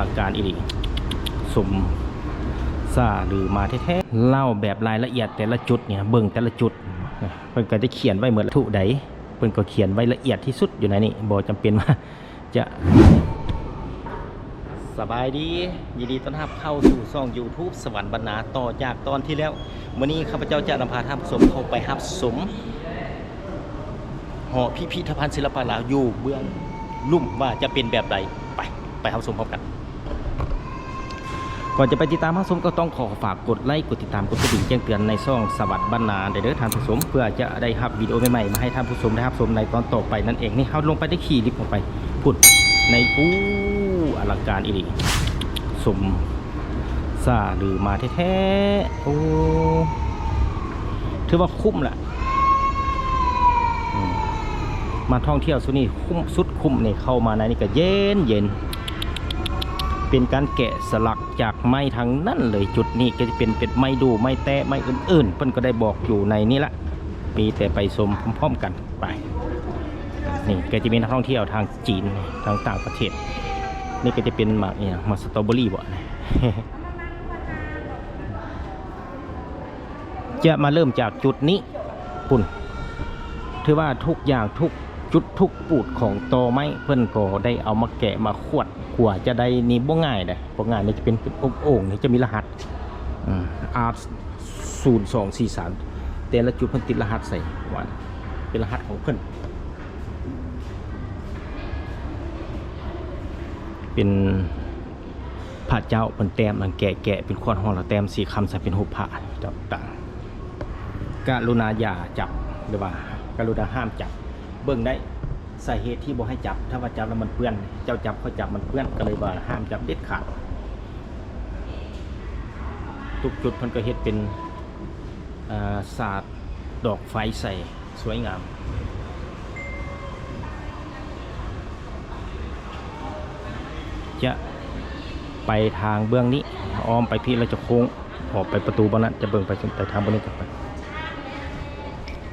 ลังการอีหลีสมซาหรือมาแท้ๆเล่าแบบรายละเอียดแต่ละจุดเนี่ยเบิ่งแต่ละจุดเพิ่นก็จะเขียนไว้เหมือนทุใดเพิ่นก็เขียนไว้ละเอียดที่สุดอยู่ในนี้บ่จำเป็นว่าจะสบายดียินดีต้อนรับเข้าสู่ช่อง YouTube สวรรค์บรรณาต่อจากตอนที่แล้ววันนี้ข้าพเจ้าจะนำพาท่านผู้ชมเข้าไปรับชมหอพิพิธภัณฑ์ศิลปะลาวอยู่เบื้องลุ่มว่าจะเป็นแบบใดไปรับชมพร้อมกันก่อนจะไปติดตามรับชมก็ต้องขอฝากกดไลค์กดติดตามกดกระดิ่งแจ้งเตือนในช่องสวรรค์บรรณาเด้อท่านผู้ชมเพื่อจะได้รับวิดีโอใหม่ๆมาให้ท่านผู้ชมได้รับชมในตอนต่อไปนั่นเองนี่เขาลงไปได้ขี่ลิฟต์ลงไปพุดในอลังการอีหลีสมซาหรือมาแท้ๆโอ้ถือว่าคุ้มแหละมาท่องเที่ยวสุดนี่คุ้มสุดคุ้มนี่เข้ามาในนี่ก็เย็นเป็นการแกะสลักจากไม้ทางนั่นเลยจุดนี้ก็จะเป็นไม้ดูไม้แตะไม้อื่นๆเพิ่นก็ได้บอกอยู่ในนี้ละมีแต่ไปชมพร้อมๆกันไปนี่ก็จะมีนักท่องเที่ยวทางจีนทางต่างประเทศนี่ก็จะเป็นหมากเนี่ยมาสตรอเบอรี่บ่ จะมาเริ่มจากจุดนี้ปุ่นถือว่าทุกอย่างทุกจุดทุกปูดของตอไม้เพิ่นก็ได้เอามาแกะมาขวดกว่าจะได้นี่บ่ง่ายเลยบ่ง่ายนี่จะเป็นโอ่งนี่จะมีรหัสR0243แต่ละจุดเพิ่นติดรหัสใส่ว่าเป็นรหัสของเพิ่นเป็นพระเจ้าเพิ่นแต้มมันแกะเป็นขวดห้องแล้วแต้มสีคำใส่เป็นหุบผ้าต่างๆกรุณาอย่าจับหรือว่ากรุณาห้ามจับเบิ่งได้สาเหตุที่บอกให้จับถ้าว่าจับแล้วมันเปื้อนเจ้าจับเขาจับมันเปื้อนก็เลยว่าห้ามจับเด็ดขาดทุกจุดเพิ่นก็เฮ็ดเป็นศาสตร์ดอกไฟใส่สวยงามจะไปทางเบื้องนี้อ้อมไปพี่เราจะโค้งออกไปประตูบานนั้นจะเบิ่งไปทางบนนี้กันไป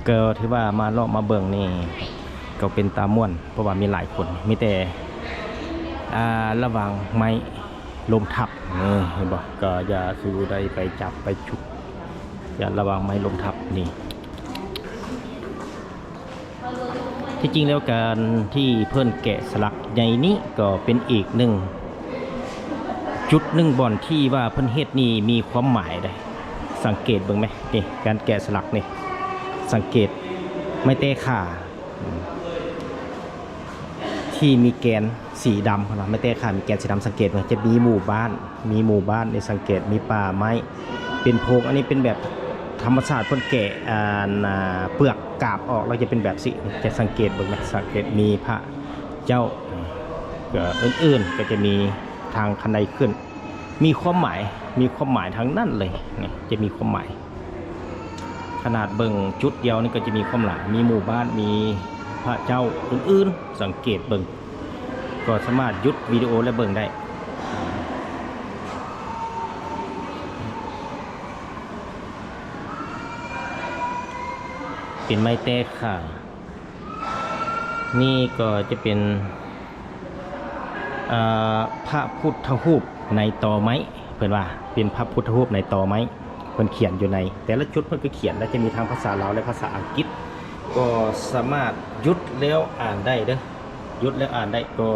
ก็ถือว่ามาเลาะมาเบิ่งนี่ก็เป็นตาม่วนเพราะว่ามีหลายคนมีแต่ระวังไม้ลมทับเห็นบ่ก็อย่าสู่ใดไปจับไปฉุกอย่าระวังไม้ลมทับนี่ที่จริงแล้วการที่เพิ่นแกะสลักในนี้ก็เป็นอีกหนึ่งจุดหนึ่งบ่อนที่ว่าเพิ่นเฮ็ดนี่มีความหมายได้สังเกตเบิ่งไหมนี่การแกะสลักนี่สังเกตไม่เตะขาที่มีแกนสีดำนะไม่เตะขามีแกนสีดำสังเกตมันจะมีหมู่บ้านในสังเกตมีป่าไม้เป็นโพรงอันนี้เป็นแบบธรรมชาติเพิ่นแกะเปลือกกาบออกแล้วจะเป็นแบบสิจะสังเกตเบิ่งไหมสังเกตมีพระเจ้าก็อื่นๆก็จะมีทางคันไดขึ้นมีความหมายทั้งนั้นเลยนี่จะมีความหมายขนาดเบิ่งจุดเดียวนี่ก็จะมีความหมายมีหมู่บ้านมีพระเจ้าอื่นๆสังเกตเบิ่งก็สามารถหยุดวิดีโอและเบิ่งได้เป็นไม้แตกค่ะนี่ก็จะเป็นพระพุทธรูปในตอไม้เพิ่นว่าเป็นพระพุทธรูปในตอไม้เพิ่นเขียนอยู่ในแต่ละจุดเพิ่นก็เขียนแล้วจะมีทั้งภาษาลาวและภาษาอังกฤษก็สามารถหยุดแล้วอ่านได้เด้อหยุดแล้วอ่านได้ก็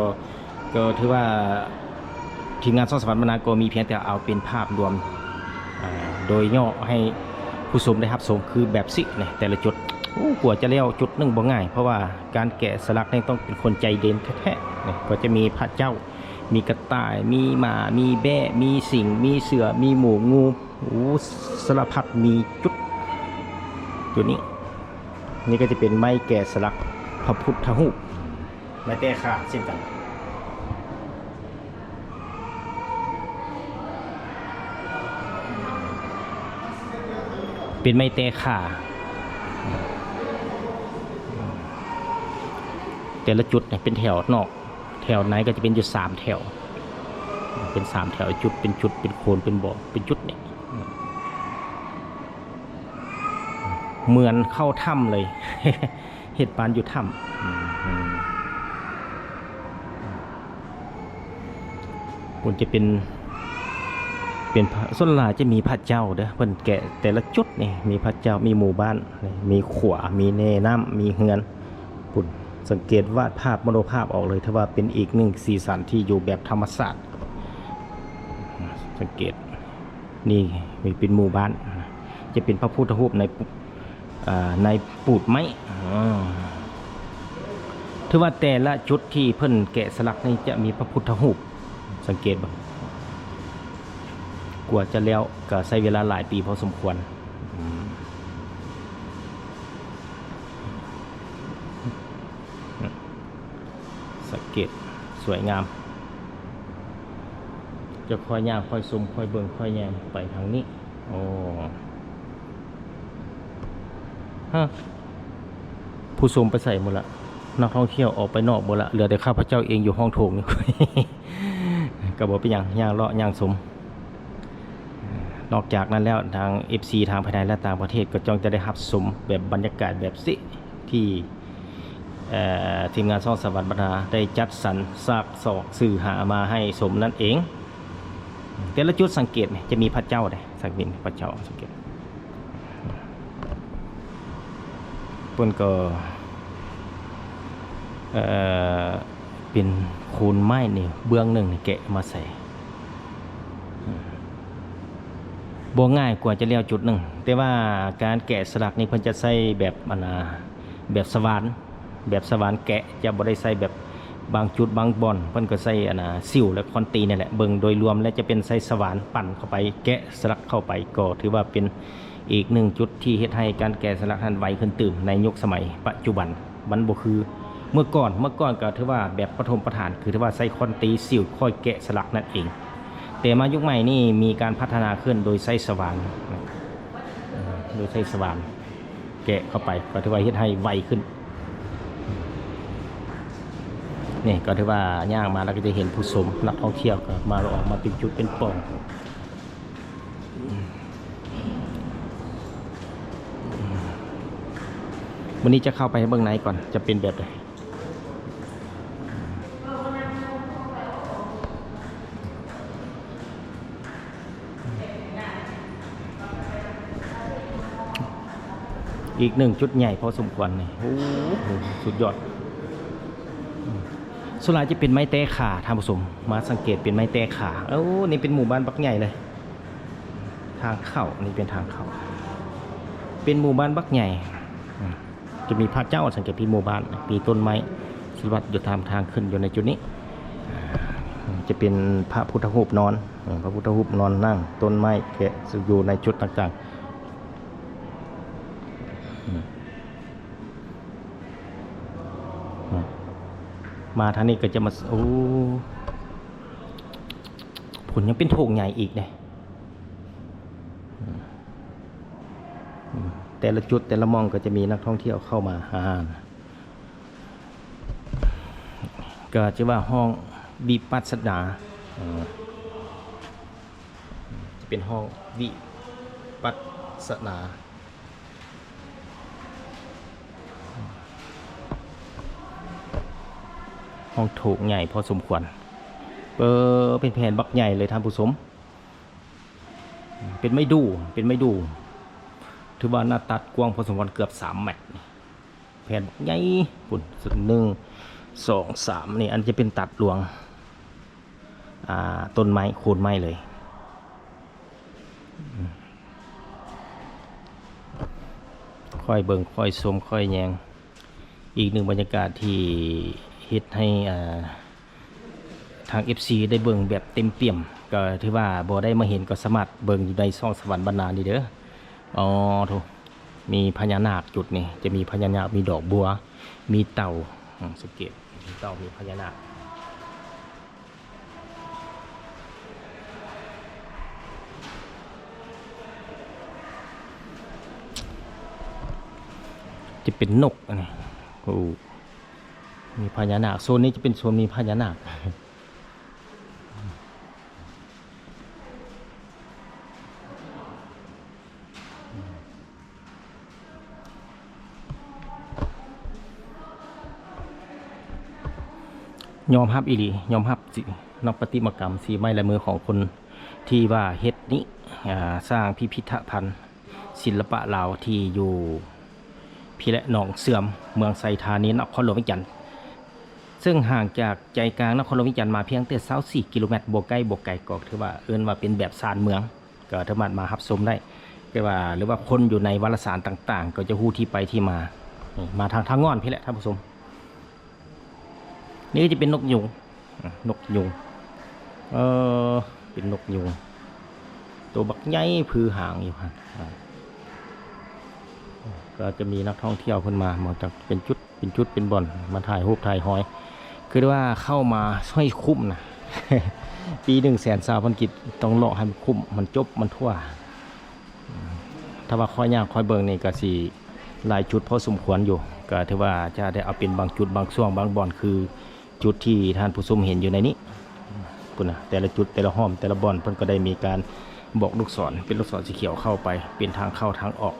ถือว่าทีมงานช่องสวรรค์บรรณาก็มีเพียงแต่เอาเป็นภาพรวมโดยย่อให้ผู้ชมได้รับชมคือแบบสิเนี่ยแต่ละจุดกว่าจะเลี้ยวจุดหนึ่งบ่ง่ายเพราะว่าการแกะสลักนี่ต้องเป็นคนใจเด่นแท้ๆเนี่ยก็จะมีพระเจ้ามีกระต่ายมีหมามีแบะมีสิงมีเสือมีหมูงูสารพัดมีจุดนี้นี่ก็จะเป็นไม้แกะสลักพระพุทธรูปไม้แตะขาเช่นกันเป็นไม้แตะขาแต่ละจุดเนี่ยเป็นแถวนอกแถวไหนก็จะเป็นอยู่3แถวเป็น3แถวจุดเป็นจุดเป็นโคนเป็นบ่อเป็นจุดเนี่ยเหมือนเข้าถ้ำเลย เห็ดปานอยู่ถ้ำ คุณจะเป็นส่วนหลายจะมีพระเจ้าเด้อเพิ่นแกะแต่ละจุดนี่มีพระเจ้ามีหมู่บ้านมีขวามีแน่น้ำมีเฮือนคุณสังเกตวาดภาพมโนภาพออกเลยถ้าว่าเป็นอีกหนึ่งสีสันที่อยู่แบบธรรมศาสตร์สังเกตนี่มีเป็นหมู่บ้านจะเป็นพระพุทธรูปในปูดไม้ถือว่าแต่ละจุดที่เพิ่นแกะสลักนี่จะมีพระพุทธรูปสังเกตบ่กว่าจะแล้วก็ใช้เวลาหลายปีพอสมควรสังเกตสวยงามจะค่อยย่างค่อยซุ่มค่อยเบิ่งค่อยแยงไปทางนี้โอ้ฮะผู้ชมไปใส่หมดละนักท่องเที่ยวออกไปนอกหมดละเหลือแต่ข้าพเจ้าเองอยู่ห้องโถงนี่ ก็บอกเป็นย่างเลาะย่างสมนอกจากนั้นแล้วทาง FC ทางภายในและต่างประเทศก็จ้องจะได้รับชมแบบบรรยากาศแบบสิที่ทีมงานซ่องสวรรค์บรรณาได้จัดสรรซากศอกสื่อหามาให้สมนั่นเองแต่ละจุดสังเกตจะมีพระเจ้าเลยสังเกตพระเจ้าสังเกตเพิ่นก็เป็นโคนไม้นี่เบื้องหนึ่งแกะมาใส่บ่ง่ายกว่าจะเลี้ยวจุดหนึ่งแต่ว่าการแกะสลักนี่เพิ่นจะใส่แบบแบบสว่านแกะจะบ่ได้ใส่แบบบางจุดบางบอนเพิ่นก็ใส่ซิ่วและคอนตีนี่แหละเบิ่งโดยรวมแล้วจะเป็นใส่สว่านปั่นเข้าไปแกะสลักเข้าไปก็ถือว่าเป็นอีกหนึ่งจุดที่เฮ็ดให้การแกะสลักทันไวขึ้นตื่มในยุคสมัยปัจจุบันมันบ่คือเมื่อก่อนก็ถือว่าแบบปฐมฐานคือถือว่าใส่คอนตีซิ่วค่อยแกะสลักนั่นเองแต่มายุคใหม่นี่มีการพัฒนาขึ้นโดยใช้สว่านแกะเข้าไปก็ถือว่าเฮ็ดให้ไวขึ้นนี่ก็ถือว่าย่างมาแล้วก็จะเห็นผู้ชมนักท่องเที่ยวก็มาออกมาเป็นจุดเป็นป่องวันนี้จะเข้าไปเบื้องในก่อนจะเป็นแบบไหนอีกหนึ่งจุดใหญ่พอสมควรนี่โอ้โหสุดยอดสุราจะเป็นไม้แต้ขาท่านผู้ชมมาสังเกตเป็นไม้แต้ขาโอ้นี่เป็นหมู่บ้านบักใหญ่เลยทางเข้านี่เป็นทางเข้าเป็นหมู่บ้านบักใหญ่จะมีพระเจ้าสังเกตที่หมู่บ้านมีต้นไม้สวัสดิ์อยู่ตามทางขึ้นอยู่ในจุดนี้จะเป็นพระพุทธรูปนอนนั่งต้นไม้แกะอยู่ในจุดต่างๆมาทางนี้ก็จะมาโอ้ผลยังเป็นโถงใหญ่อีกเนี่ยแต่ละจุดแต่ละมองก็จะมีนักท่องเที่ยวเข้ามาก็จะว่าห้องวิปัสสนาจะเป็นห้องวิปัสสนาห้องโถงใหญ่พอสมควรเป็นแผ่นบักใหญ่เลยท่านผู้ชมเป็นไม้ดูถือว่าหน้าตัดกว้างพอสมควรเกือบ3 เมตรแผ่นใหญ่ปุ่นสุด1 2 3นี่อันจะเป็นตัดหลวงต้นไม้โคนไม้เลยค่อยเบิ่งค่อยชมค่อยแยงอีกหนึ่งบรรยากาศที่เฮ็ดให้ทาง FC ได้เบิ่งแบบเต็มเปี่ยมก็ถือว่าบ่ได้มาเห็นก็สามารถเบิ่งอยู่ในช่องสวรรค์บรรณานี่เด้อถูกมีพญานาคจุดนี่จะมีพญานาคมีดอกบัวมีเต่าสังเกตมีเต่ามีพญานาคจะเป็นนกนี่โอ้มีพญานาคโซนนี้จะเป็นโซนมีพญานาคยอมรับอีหลียอมรับ นักประติมากรรมสีไม้ลายมือของคนที่ว่าเฮ็ดนี้สร้างพิพิธภัณฑ์ศิลปะลาวที่อยู่พี่และหนองเสื่อมเมืองไซธานีนครหลวงวิจันทร์ซึ่งห่างจากใจกลางนครหลวงวิจันทร์มาเพียงแต่24กิโลเมตรบ่ไกลก็ถือว่าเอิ้นว่าเป็นแบบซานเมืองก็สามารถมารับชมได้ก็ว่าหรือว่าคนอยู่ในวารสารต่างๆก็จะฮู้ที่ไปที่มาทางงอนพี่แหละท่านผู้ชมนี่ก็จะเป็นนกยุงเป็นนกยุงตัวบักใหญ่ผือหางอยู่ครับก็จะมีนักท่องเที่ยวขึ้นมาจากเป็นชุดเป็นบ่อนมาถ่ายรูปถ่ายหอยคือว่าเข้ามาช่วยคุ้มนะ ปี120,000 กิจต้องเลาะให้มันคุ้มมันจบมันทั่วถ้าว่าค่อยยากค่อยเบิ่งนี่ก็สิหลายจุดพอสมควรอยู่ก็ถือว่าจะได้เอาเป็นบางจุดบางช่วงบางบ่อนคือจุดที่ท่านผู้ชมเห็นอยู่ในนี้ปุ่นนะแต่ละจุดแต่ละห้อมแต่ละบ่อนเพิ่นก็ได้มีการบอกลูกศรเป็นลูกศรสีเขียวเข้าไปเป็นทางเข้าทางออก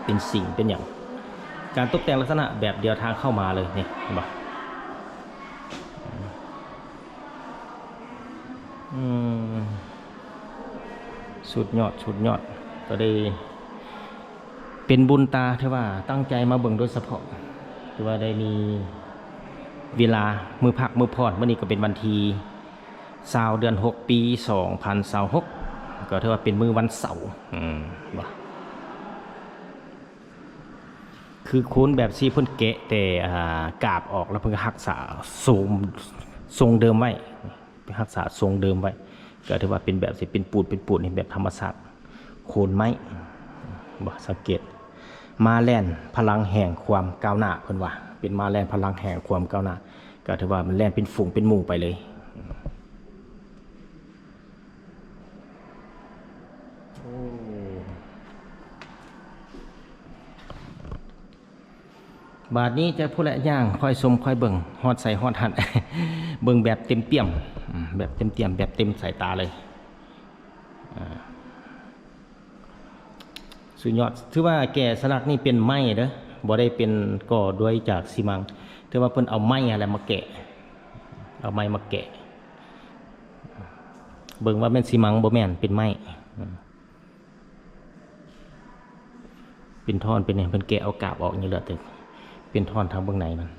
เป็นสิ่งเป็นอย่างการตกแต่งลักษณะแบบเดียวทางเข้ามาเลยนี่เห็นปะสุดยอดก็ได้เป็นบุญตาที่ว่าตั้งใจมาเบิ่งโดยเฉพาะที่ว่าได้มีเวลามือพักมือพอดเมื่อนี้ก็เป็นวันที่20 เดือน 6 ปี 2026ก็ถือว่าเป็นมื้อวันเสาร์บ่คือโคนแบบซีเพิ่นแกะแต่กาบออกแล้วเพิ่นก็รักษาทรงเดิมไว้รักษาทรงเดิมไว้ก็ถือว่าเป็นแบบสิเป็นปูนนี่แบบธรรมชาติโคนไม้บ่สังเกตมาแล่นพลังแห่งความก้าวหน้าเพิ่นว่าเป็นมาแล่นพลังแห่งความก้าวหน้าก็ถือว่ามันแล่นเป็นฝูงเป็นหมู่ไปเลยบาทนี้จะพูดละย่างค่อยชมค่อยเบิ่งฮอดใส่ฮอดหัน เบิ่งแบบเต็มเปี่ยมแบบเต็มเปี่ยมแบบเต็มสายตาเลยสุดยอดถือว่าแกะสลักนี่เป็นไม้เด้อบ่ได้เป็นก่อด้วยจากซีมังถือว่าเพิ่นเอาไม้อะไรมาแกะเอาไม้มาแกะเบิ่งว่าแม่นซีมังบ่แม่นเป็นไม้เป็นท่อนเป็นเนี่ยเพิ่นแกะเอากาบออกนี่แหละตึกเป็นท่อนทางเบื้องในมัน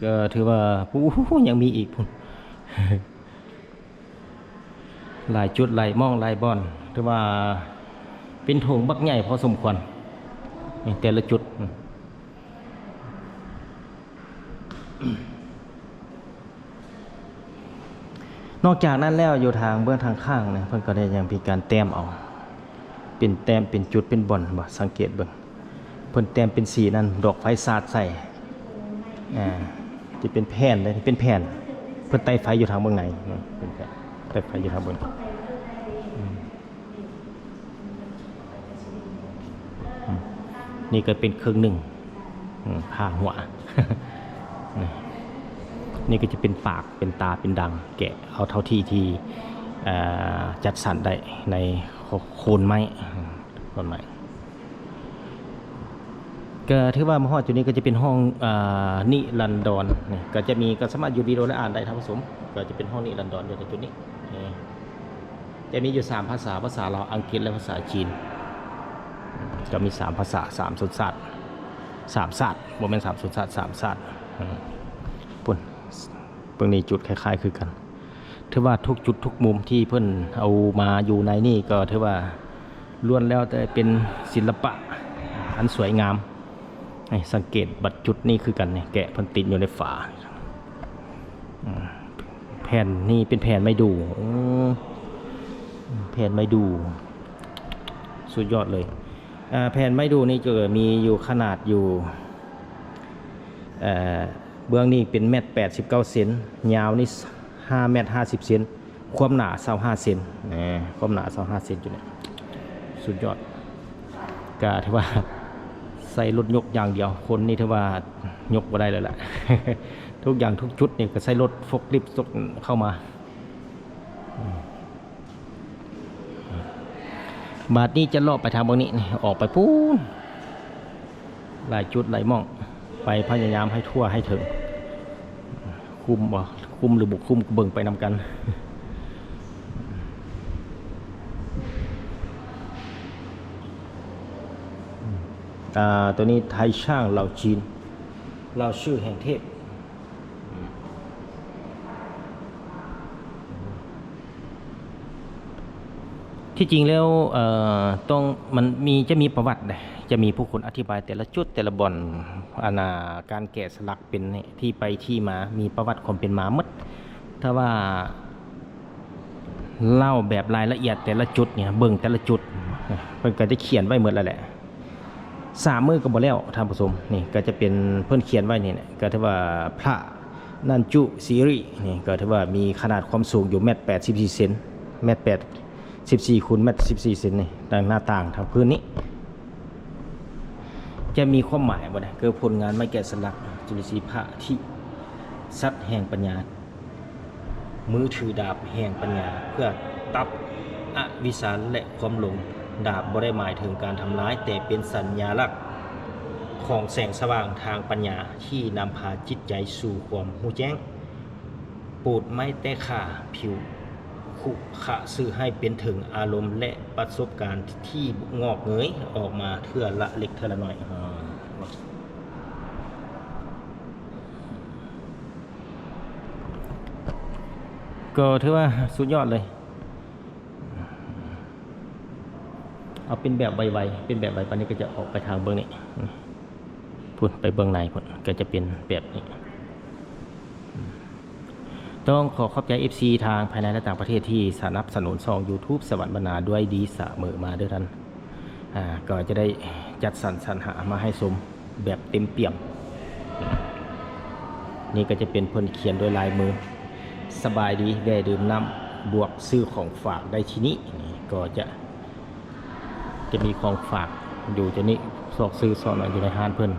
ก็ถือว่ายังมีอีกพุ่น หลายจุดหลายมองหลายบ่อนถือว่าเป็นโถงบักใหญ่พอสมควรแต่ละจุดนอกจากนั้นแล้วอยู่ทางเบื้องทางข้างเนี่ยเพิ่นก็ได้ยังมีการแต้มเอาเป็นแต้มเป็นจุดเป็นบ่อนบ่สังเกตเบิ่งเพิ่นแต้มเป็นสีนั้นดอกไฟสาดใส่ที่เป็นแผ่นเลยเป็นแผ่นเพิ่นไต่ไฟอยู่ทางเบื้องในเป็นแผ่นไต่ไฟอยู่ทางเบื้องนี่ก็เป็นครึ่งหนึ่งผ่าหัว นี่ก็จะเป็นปากเป็นตาเป็นดังแกะเอาเท่าที่จัดสรรได้ในโคนไม้ก็ถือว่าห้องจุดนี้ก็จะเป็นห้องนิรันดรก็จะมีก็สามารถอยู่ดีโดและอ่านได้ทั้งผสมก็จะเป็นห้องนิรันดรอยู่ในจุดนี้จะมีอยู่3 ภาษาลาวอังกฤษและภาษาจีนก็มี3 ภาษา3 ชนชาติ3 ชาติบ่แม่น3 ชนชาติ3 ชาติปุ่นเพิ่งนี้จุดคล้ายๆคือกันถือว่าทุกจุดทุกมุมที่เพิ่นเอามาอยู่ในนี่ก็ถือว่าล้วนแล้วแต่เป็นศิลปะอันสวยงามสังเกตบัดจุดนี้คือกันเนี่ยแกะเพิ่นติดอยู่ในฝาแผ่นนี่เป็นแผ่นไม้ดูแผ่นไม้ดูสุดยอดเลยแผ่นไม้ดูนี่จะมีอยู่ขนาดอยู่เบื้องนี้เป็น1.89 เมตรยาวนี่5.50 เมตรความหนา25 เซนความหนา25 เซนจุดนี้สุดยอดก็ถือว่าใส่รถยกอย่างเดียวคนนี่ถือว่ายกบ่ได้เลยแหละ ทุกอย่างทุกจุดนี่ก็ใส่รถฟกลิฟต์เข้ามา บาทนี้จะเลาะไปทางบางนี้นี่ออกไปปูนหลายจุดหลายหม่องไปพยายามให้ทั่วให้ถึงคุมบ่คุมหรือบุกคุมเบิ่งไปนำกันตัวนี้ไทยช่างเหล่าจีนเราชื่อแห่งเทพที่จริงแล้วต้องมันจะมีประวัติจะมีผู้คนอธิบายแต่ละจุดแต่ละบ่อนการแกะสลักเป็นที่ไปที่มามีประวัติความเป็นมาหมดถ้าว่าเล่าแบบรายละเอียดแต่ละจุดเนี่ยเบิ่งแต่ละจุดเพิ่นก็จะเขียนไว้หมดแล้วแหละ3 มื้อก็บ่แล้วท่านผู้ชมนี่ก็จะเป็นเพิ่นเขียนไว้นี่ก็ถือว่าพระนันจุซีรีนี่ก็ถือว่ามีขนาดความสูงอยู่1.84 เซน1.14 คูณ1.14 เซนนี่ต่างหน้าต่างทางพื้นนี้จะมีความหมายบ่นะคือผลงานไม้แกะสลักจุลศรีพระที่สัตว์แห่งปัญญามือถือดาบแห่งปัญญาเพื่อตับอวิสารและความหลงดาบบ่ได้หมายถึงการทำร้ายแต่เป็นสัญลักษณ์ของแสงสว่างทางปัญญาที่นำพาจิตใจสู่ความรู้แจ้งโปรดไม่แต่ข่าผิวขุขะสื่อให้เป็นถึงอารมณ์และประสบการณ์ที่งอกเงยออกมาเทื่อละเล็กเทื่อละน้อยก็ถือว่าสุดยอดเลยเอาเป็นแบบไวๆเป็นแบบไวปันนี้ก็จะออกไปทางเบื้องนี้พูดไปเบื้องในพูดก็จะเป็นแบบนี้ต้องขอบใจ FC ทางภายในและต่างประเทศที่สนับสนุนช่อง YouTube สวัสดิ์บรรณาด้วยดีเสมอมาด้วยท่านก็จะได้จัดสรรหามาให้ชมแบบเต็มเปี่ยมนี่ก็จะเป็นเพิ่นเขียนโดยลายมือสบายดีได้ดื่มน้ำบวกซื้อของฝากได้ที่นี้ก็จะมีของฝากอยู่จะนี้ซอกซื้อซอกหน่อยอยู่ในห้านเพิ่น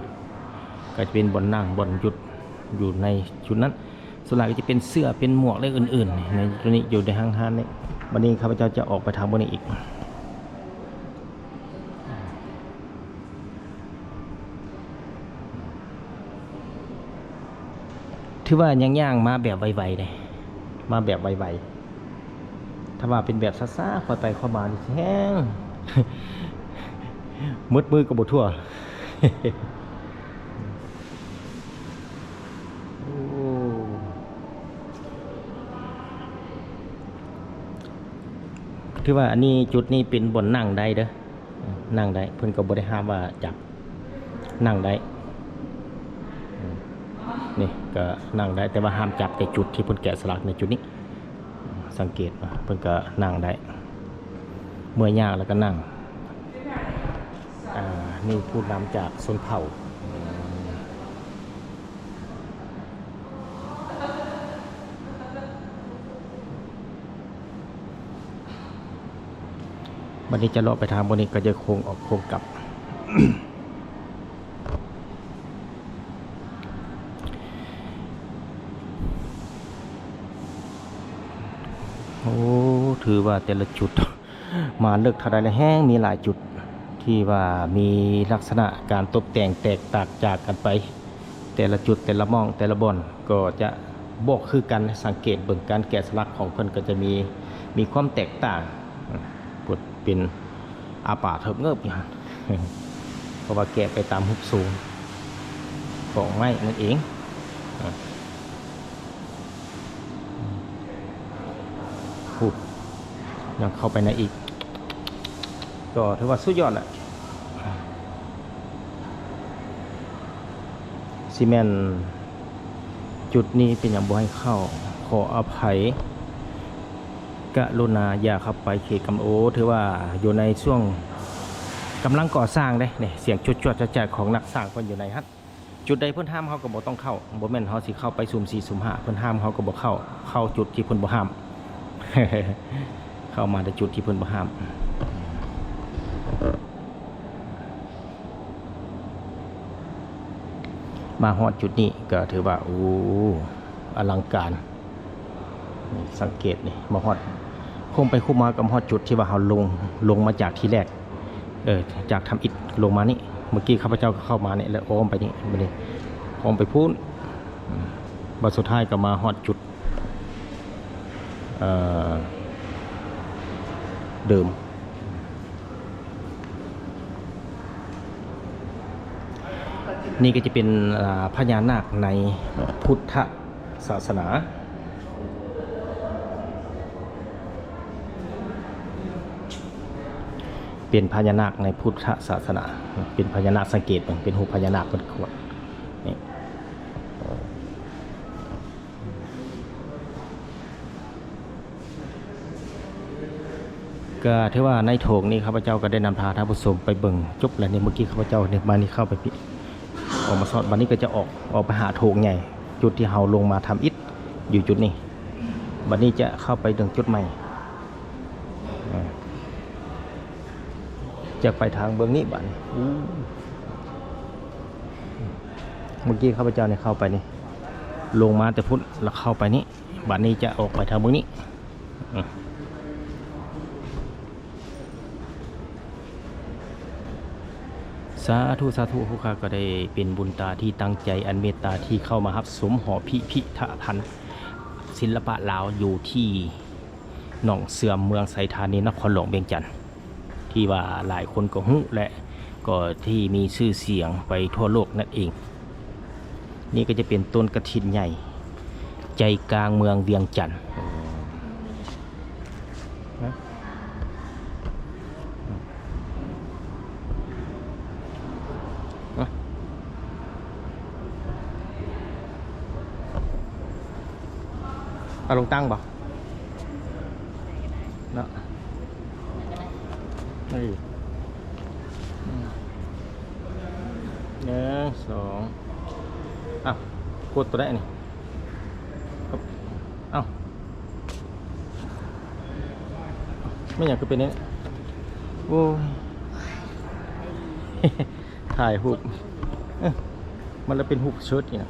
ก็จะเป็นบนนั่งบนหยุดอยู่ในชุดนั้นส่วนหลักก็จะเป็นเสื้อเป็นหมวกและอื่นๆในตัวนี้อยู่ในห้างๆนี้วันนี้ข้าพเจ้าจะออกไปทางบนนี้อีกถือว่าย่างๆมาแบบไวๆเลยมาแบบไวๆถ้าว่าเป็นแบบซ่าๆคอยไปเข้ามาดิแห้งมืดกับบุทั่วคือว่าอันนี้จุดนี้เป็นบนนั่งได้เด้อนั่งได้เพิ่นก็บ่ได้ห้ามว่าจับนั่งได้นี่ก็นั่งได้แต่ว่าห้ามจับแต่จุดที่เพิ่นแกะสลักในจุดนี้สังเกตว่าเพิ่นก็นั่งได้เมื่อย่างแล้วก็นั่งนี่ผู้นำจากชนเผ่าวันนี้จะเลาะไปทางบนนี้ก็จะโค้งออกโค้งกลับ โอ้ถือว่าแต่ละจุดมาเลือกเท่าใดแล้วแห้งมีหลายจุดที่ว่ามีลักษณะการตกแต่งแตกต่างจากกันไปแต่ละจุดแต่ละมองแต่ละบ่อนก็จะบอกคือกันสังเกตเบิ่งการแกะสลักของเพิ่นก็จะมีความแตกต่างเป็นอาป่าเถิบเงิบอย่างเพราะว่าแกะไปตามหุบสูงของไม้นั่นเองหุบยังเข้าไปในอีกก็ถือว่าสุดยอดแหละซีเมนต์จุดนี้เป็นอย่างบ่ให้เข้าขออภัยกรุณาอย่าเข้าไปเขตกำโอถือว่าอยู่ในช่วงกำลังก่อสร้างเด้เนี่ยเสียงจุดจวดจะแจกของนักสร้างคนอยู่ในฮัทจุดใดเพิ่นห้ามเขาก็บ่ต้องเข้าบ่แม่นเขาสิเข้าไปสุ่ม4สุ่ม5เพิ่นห้ามเขาก็บ่เข้าจุดที่เพิ่นบ่ห้าม เข้ามาในจุดที่เพิ่นบ่ห้ามมาฮอดจุดนี้ก็ถือว่าอลังการสังเกตนี่มาฮอด มไปคุ้มมากับฮอดจุดที่ว่าเราลงมาจากที่แรกจากทำอิฐลงมานี่เมื่อกี้ข้าพเจ้าก็เข้ามาเนี่ยแล้วอ้อมไปนี่มาเลยอ้อมไปพูนบัดสุดท้ายก็มาฮอดจุดเดิมนี่ก็จะเป็นพญานาคในพุทธศาสนาเป็นพญานาคในพุทธศาสนาเป็นพญานาคสังเกตเป็นหูพญานาคเป็นขวดนี่ก็ถือว่าในโถงนี้ข้าพเจ้าก็ได้นำพาท่านผู้ชมไปเบิ่งจบแล้วเนี่ยเมื่อกี้ข้าพเจ้าเนี่ยมานี่เข้าไปออกมาสอดวันนี้ก็จะออกไปหาโถงใหญ่จุดที่เราลงมาทำอิฐอยู่จุดนี้วันนี้จะเข้าไปถึงจุดใหม่จะไปทางเบื้องนี้บ้านเมื่อกี้ข้าพเจ้าเนี่ยเข้าไปนี่ลงมาแต่พุทธแล้วเข้าไปนี่บ้านนี้จะออกไปทางเบื้องนี้สาธุสาธุผู้ข้าก็ได้เป็นบุญตาที่ตั้งใจอันเมตตาที่เข้ามารับสมหอพิพิธภัณฑ์ศิลปะลาวอยู่ที่หนองเสื่อมเมืองไสธานีนครหลวงเวียงจันทร์ที่ว่าหลายคนก็ฮู้และก็ที่มีชื่อเสียงไปทั่วโลกนั่นเองนี่ก็จะเป็นต้นกฐินใหญ่ใจกลางเมืองเวียงจันทร์เอาลงตั้งบ่เนาะนี่1 2กดตัวได้นี่ไม่อยากจะเป็นนี้โอ้ยถ่ายรูปมันแล้วเป็นรูปเชิ้ตเนี่ย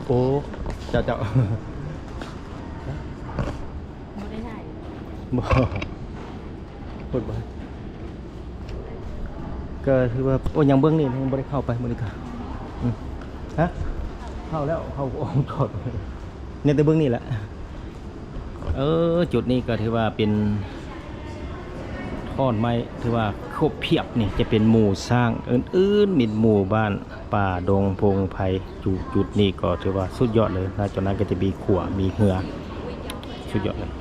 โอ้เจ้าไม่ได้ถ่ายบ่พูดบ่ก็คือว่าโอ้ยังเบื้องนี่ยังไม่ได้เข้าไปมื้อนี้ค่ะฮะเข้าแล้วเข้าออกถอดเนี่ยแต่เบื้องนี่แหละจุดนี้ก็ถือว่าเป็นท่อนไม้ถือว่าครบเพียบนี่จะเป็นหมู่สร้างอื่นๆมีหมู่บ้านป่าดงพงไผ่จุดนี้ก็ถือว่าสุดยอดเลยนะจากนั้นก็จะมีขวมีเหือสุดยอดเลย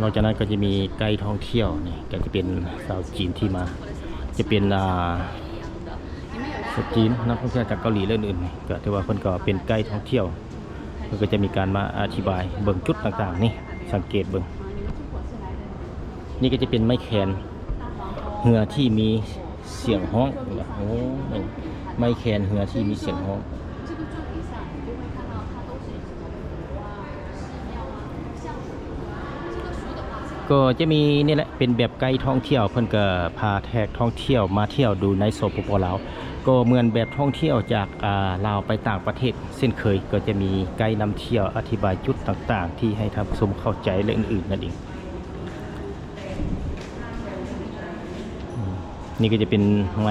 นอกจากนั้นก็จะมีไกด์ท่องเที่ยวนี่ก็จะเป็นชาวจีนที่มาจะเป็นจีนนักท่องเที่ยวจากเกาหลีเรื่องอื่นก็ถือว่าคนก็เป็นไกด์ท่องเที่ยวก็จะมีการมาอธิบายเบิ่งจุดต่างๆนี่สังเกตเบิ่งนี่ก็จะเป็นไม้แคนเหือที่มีเสียงฮ้องโอ้ไม้แคนเหือที่มีเสียงฮ้องก็จะมีนี่แหละเป็นแบบไกด์ท่องเที่ยวเพิ่นก็พาแขกท่องเที่ยวมาเที่ยวดูในสปป.ลาวก็เหมือนแบบท่องเที่ยวจากลาวไปต่างประเทศเช่นเคยก็จะมีไกด์นำเที่ยวอธิบายจุดต่างๆที่ให้ท่านผู้ชมเข้าใจและอื่นๆนั่นเอง นี่ก็จะเป็นไ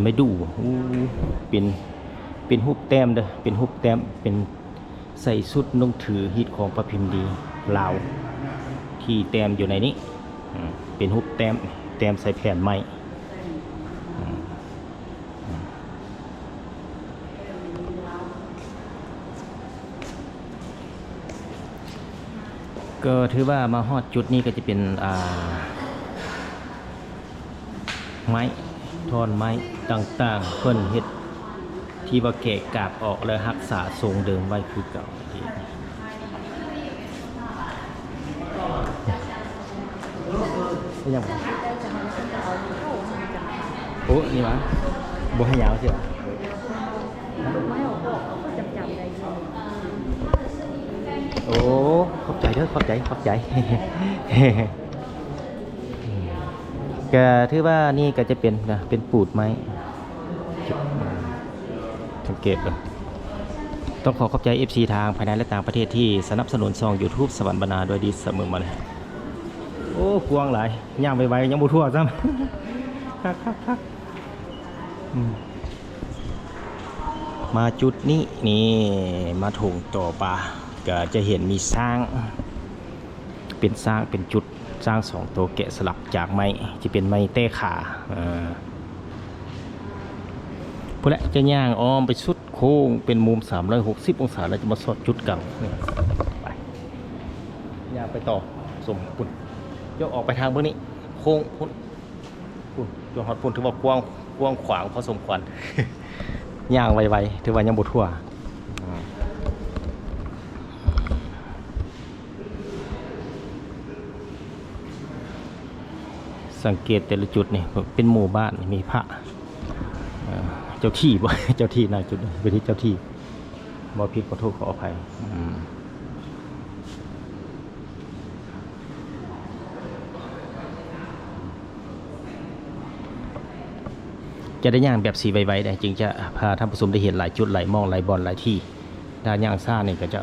ม้ดูอู้เป็นรูปแต้มเด้อเป็นรูปแต้มเป็นใส่สุดนุ่งถือฮิตของประพิมพ์ดีลาวที่แต้มอยู่ในนี้เป็นรูปแต้มใส่แผ่นไม้ก็ถือว่ามาฮอดจุดนี้ก็จะเป็นไม้ท่อนไม้ต่างๆเพิ่นเฮ็ดที่ว่าแกะกาบออกแล้วรักษาทรงเดิมไว้คือเก่ายังโอ้นี่วะบ่ให้ยาวเสียโอ้ขอบใจเด้อขอบใจก็ถือว่านี่ก็จะเป็นปูดไม้สังเกตเลยต้องขอบใจ FC ทางภายในและต่างประเทศที่สนับสนุนช่อง YouTube สวรรค์บรรณาโดยดีเสมอมาเลยโอ้กวางหลายย่างไปไวยังบ่ทั่วซ้ำคักมาจุดนี้นี่มาถงต่อปลาก็จะเห็นมีสร้างเป็นจุดสร้าง2ตัวแกะสลักจากไม้จะเป็นไม้เต้ขาพวกนี้จะย่างอ้อมไปสุดโค้งเป็นมุม360 องศาแล้วจะมาสอดจุดเก่าไปย่างไปต่อสมปุ่นยกออกไปทางพวกนี้โค้งพุ่นจนฮอดพุ่นถือว่ากว้างขวางพอสมควรย่างไวๆถือว่ายังบ่ทั่วสังเกตแต่ละจุดนี่เป็นหมู่บ้านมีพระเจ้าที่บ่เจ้าที่น่าจุดเป็นที่เจ้าที่บ่ผิดขอโทษขออภัยจะได้ย่างแบบสีไวๆได้จึงจะพาท่านผู้ชมได้เห็นหลายจุดหลายมองหลายบอลหลายที่ด้านย่างซ่านี่ก็จะ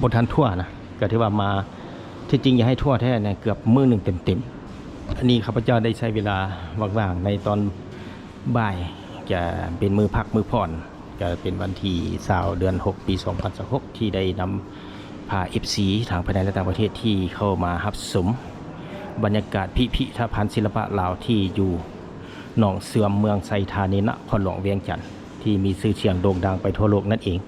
บนทันทั่วนะก็ถือว่ามาที่จริงอย่าให้ทั่วแท้เนี่ยเกือบมื้อหนึ่งเต็มๆอันนี้ข้าพเจ้าได้ใช้เวลาว่างๆในตอนบ่ายจะเป็นมือพักมือผ่อนจะเป็นวันที่20 เดือน 6 ปี 2026ที่ได้นำพา FC ทางภายในและต่างประเทศที่เข้ามารับชมบรรยากาศพิพิธภัณฑ์ศิลปะลาวที่อยู่หนองเสื่อมเมืองไซธานีนครหลวงเวียงจันทร์ที่มีชื่อเสียงโด่งดังไปทั่วโลกนั่นเอง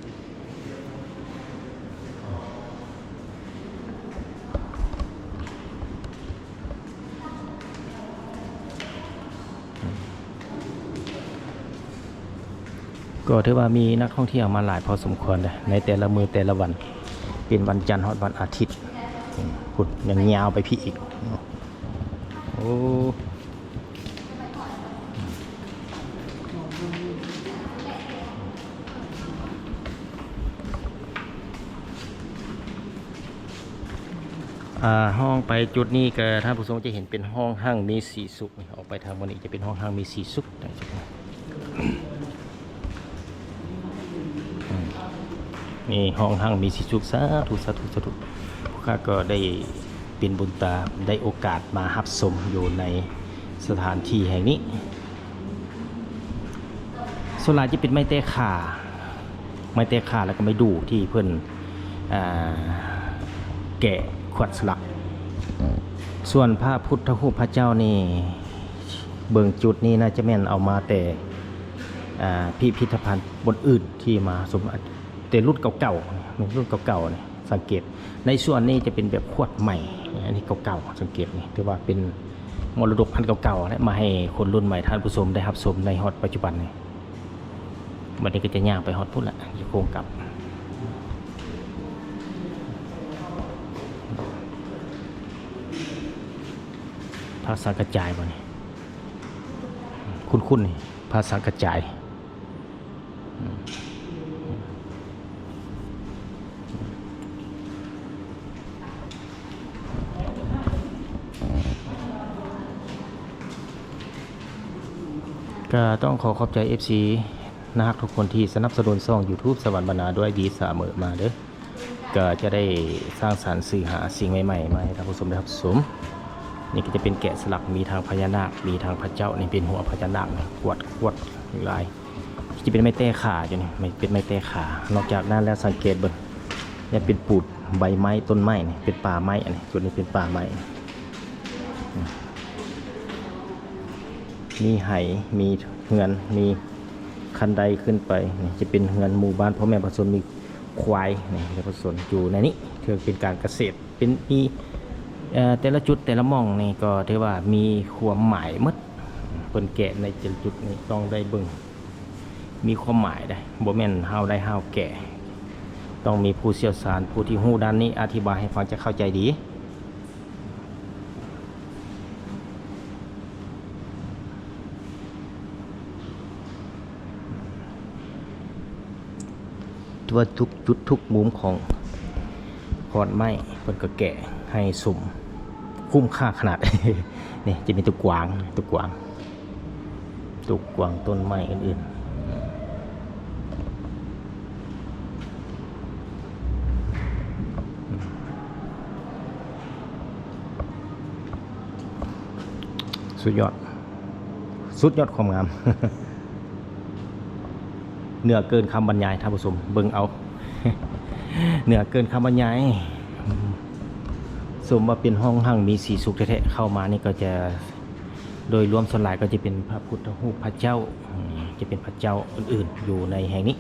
ก็ถือว่ามีนักท่องเที่ยวมาหลายพอสมควรเลยในแต่ละมือแต่ละวันเป็นวันจันทร์ฮอดวันอาทิตย์พุดยังยาวไปพี่อีกโอ้ห้องไปจุดนี้ก็ท่านผู้ชมจะเห็นเป็นห้องห้างมีสีสุขออกไปทางวันนี้จะเป็นห้องห้างมีสีสุขนี่ห้องห้างมีสีสุขสาธุพวกข้าก็ได้เป็นบุญตาได้โอกาสมารับชมอยู่ในสถานที่แห่งนี้ส่วนหลายจะเป็นไม้เตะขาแล้วก็ไม้ดูที่เพิ่นแกะขวดสลักส่วนพระพุทธรูปพระเจ้านี่เบิ่งจุดนี้น่าจะแม่นเอามาแต่พิพิธภัณฑ์บนอื่นที่มาสมแต่รุ่นเก่าๆรุ่นเก่าๆนี่สังเกตในส่วนนี้จะเป็นแบบขวดใหม่อันนี้เก่าๆสังเกตนี่ถือว่าเป็นมรดกพันธุ์เก่าๆและมาให้คนรุ่นใหม่ท่านผู้ชมได้รับชมในฮอตปัจจุบันนี่วันนี้ก็จะย่างไปฮอตพุ่นละจะโค้งกลับภาษากระจายบ่นี่คุ้นๆนี่ภาษากระจายก็ต้องขอบใจ FC นะครับทุกคนที่สนับสนุนช่อง YouTube สวรรค์บรรณาด้วยดีเสมอมาเด้อก็จะได้สร้างสรรค์สื่อหาสิ่งใหม่ๆมาให้ท่านผู้ชมได้รับชม นี่ก็จะเป็นแกะสลักมีทางพญานาคมีทางพระเจ้านี่เป็นหัวพญานาคขวดลายจะเป็นไม้เต้ขาอยู่นี่ไม่เป็นไม้เต้ขานอกจากนั้นแล้วสังเกตเบิ่งเนี่ยเป็นปูดใบไม้ต้นไม้นี่เป็นป่าไม้อันนี้จุดนี้เป็นป่าไม้มีไหมีเฮือนมีคันไดขึ้นไปนี่จะเป็นเฮือนหมู่บ้านพ่อแม่ประสนมีควายนี่แม่ประสนอยู่ในนี้ถือเป็นการเกษตรเป็นมีแต่ละจุดแต่ละหม่องนี่ก็ถือว่ามีความหมายหมดเพิ่นแกะในจุดนี้ต้องได้เบิ่งมีความหมายได้บ่แม่นเฮาได้เฮาแกะต้องมีผู้เชี่ยวชาญผู้ที่ฮู้ด้านนี้อธิบายให้ฟังจะเข้าใจดีตัวทุกจุดทุกมุมของขอนไม้เพิ่นก็แกะให้สมคุ้มค่าขนาด นี่จะมีตุกกวางต้นไม้อื่นๆสุดยอดความงาม เหนือเกินคำบรรยายท่านผู้ชมเบิ่งเอา เหนือเกินคำบรรยายสมว่าเป็นห้องหั่งมีสีสุขแท้ๆเข้ามานี่ก็จะโดยรวมส่วนหลายก็จะเป็นพระพุทธรูปพระเจ้าจะเป็นพระเจ้าอื่นๆอยู่ในแห่งนี้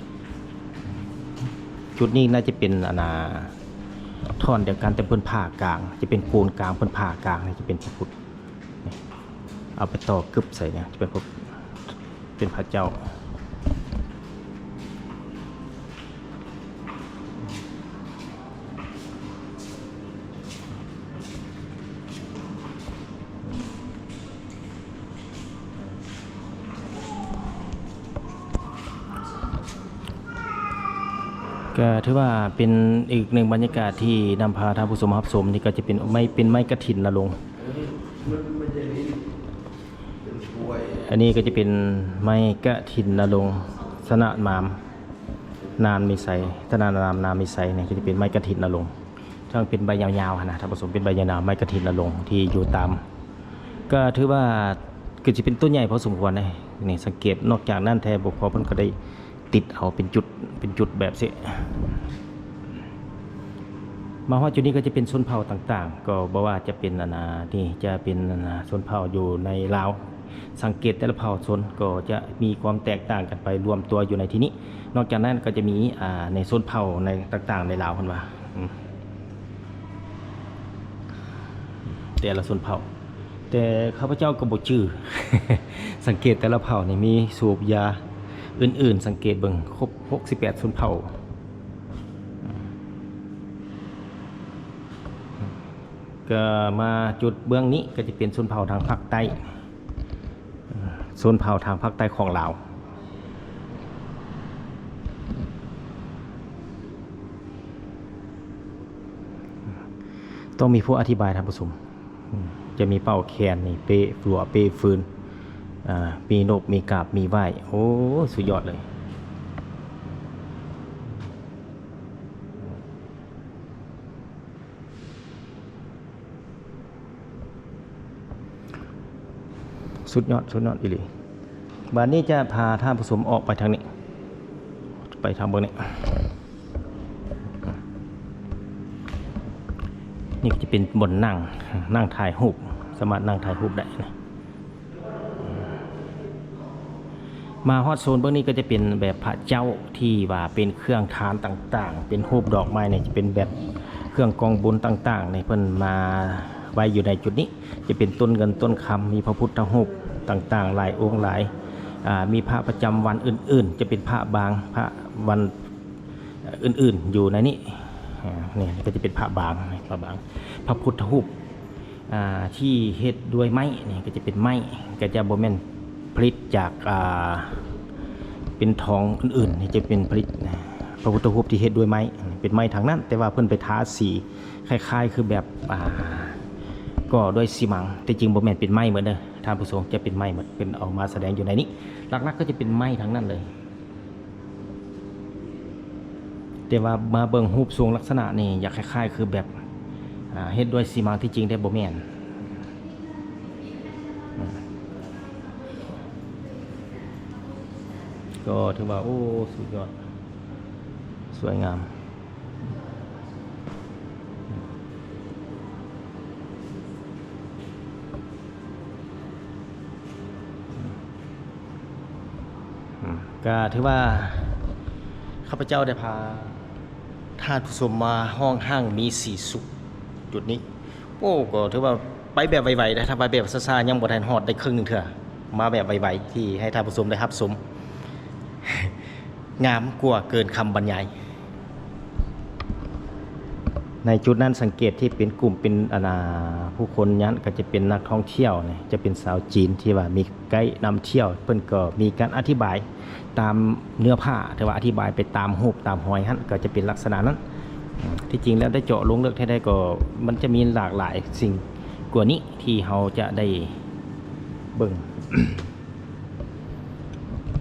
จุดนี้น่าจะเป็นท่อนเดียวกันแต่เพิ่นผ่ากลางจะเป็นโคนกลางเพิ่นผ่ากลางจะเป็นพระพุทธเอาไปต่อกึบใส่เนี่ยจะเป็นพระเจ้าก็ถือว่าเป็นอีกหนึ่งบรรยากาศที่นำพาท่านผู้ชมรับชมนี่ก็จะเป็นไม้กฐินนรงค์อันนี้ก็จะเป็นไม้กฐินนรงค์สนะมามนามมีไสธนานามมีไสเนี่ยก็จะเป็นไม้กฐินนรงค์ทั้งเป็นใบยาวๆนะท่านผู้ชมเป็นใบยาวไม้กฐินนรงค์ที่อยู่ตามก็ถือว่าก็จะเป็นต้นใหญ่พอสมควรนะนี่สังเกตนอกจากนั้นแทบพอเพิ่นก็ได้ติดเอาเป็นจุดแบบสิมาฮอดจุดนี้ก็จะเป็นชนเผ่าต่างๆก็บอกว่าจะเป็นนี่จะเป็นชนเผ่าอยู่ในลาวสังเกตแต่ละเผ่าชนก็จะมีความแตกต่างกันไปรวมตัวอยู่ในที่นี้นอกจากนั้นก็จะมีในชนเผ่าในต่างๆในลาวเพิ่นว่าแต่ละชนเผ่าแต่ข้าพเจ้าก็บ่ชื่อ สังเกตแต่ละเผ่านี่มีสูบยาอื่นๆสังเกตเบิ่งครบ68ชนเผ่าก็มาจุดเบื้องนี้ก็จะเป็นชนเผ่าทางภาคใต้ชนเผ่าทางภาคใต้ของลาวต้องมีผู้อธิบายท่านผู้ชมจะมีเป้าแคนนี่เปฝัวเปฟืนมีนกมีกาบมีไหวโอ้สุดยอดเลยสุดยอดอีหลีบ้านนี้จะพาท่านผู้ชมออกไปทางนี้ไปทางบนนี้นี่จะเป็นบนนั่งถ่ายรูปสามารถนั่งถ่ายรูปได้นะมาฮอดโซนเบื้องนี้ก็จะเป็นแบบพระเจ้าที่ว่าเป็นเครื่องทานต่างๆเป็นรูปดอกไม้เนี่ยจะเป็นแบบเครื่องกองบุญต่างๆในเพิ่นมาไว้อยู่ในจุดนี้จะเป็นต้นเงินต้นคำมีพระพุทธรูปต่างๆหลายองค์หลายมีพระประจำวันอื่นๆจะเป็นพระบางพระวันอื่นๆอยู่ในนี้นี่ก็จะเป็นพระบางพระพุทธรูปที่เฮ็ดด้วยไม้นี่ก็จะเป็นไม้ก็จะบ่แม่นผลิตจากเป็นทองอื่นๆนี่จะเป็นผลิตพระพุทธรูปที่เฮ็ดด้วยไม้เป็นไม้ทางนั้นแต่ว่าเพิ่นไปทาสีคล้ายๆคือแบบก็ด้วยซีมังแต่จริงบ่แม่นเป็นไม้เหมือนเด้อท่านผู้ชมจะเป็นไม้เหมือนเป็นเอามาแสดงอยู่ในนี้หลักๆก็จะเป็นไม้ทั้งนั้นเลยแต่ว่ามาเบิ่งรูปทรงลักษณะนี่อยากคล้ายๆคือแบบเฮ็ดด้วยซีมังที่จริงได้บ่แม่น ก็ถือว่าโอ้สุดยอดสวยงามก็ถือว่าข้าพเจ้าได้พาท่านผู้ชมมาห้องห้างมีสีสุขจุดนี้โอ้ก็ถือว่าไปแบบไวๆนะถ้าไปแบบซ่าๆยังบ่ทันฮอดได้ครึ่งหนึงเถอะมาแบบไวๆที่ให้ท่านผู้ชมได้รับชม งามกว่าเกินคำบรรยายในจุดนั้นสังเกตที่เป็นกลุ่มเป็นผู้คนนั้นก็จะเป็นนักท่องเที่ยวเนี่ยจะเป็นสาวจีนที่ว่ามีไกด์นำเที่ยวเพิ่นก็มีการอธิบายตามเนื้อผ้าแต่ว่าอธิบายไปตามรูปตามหอยฮั่นก็จะเป็นลักษณะนั้นที่จริงแล้วได้เจาะลงลึกให้ได้ก็มันจะมีหลากหลายสิ่งกว่านี้ที่เราจะได้เบิ่ง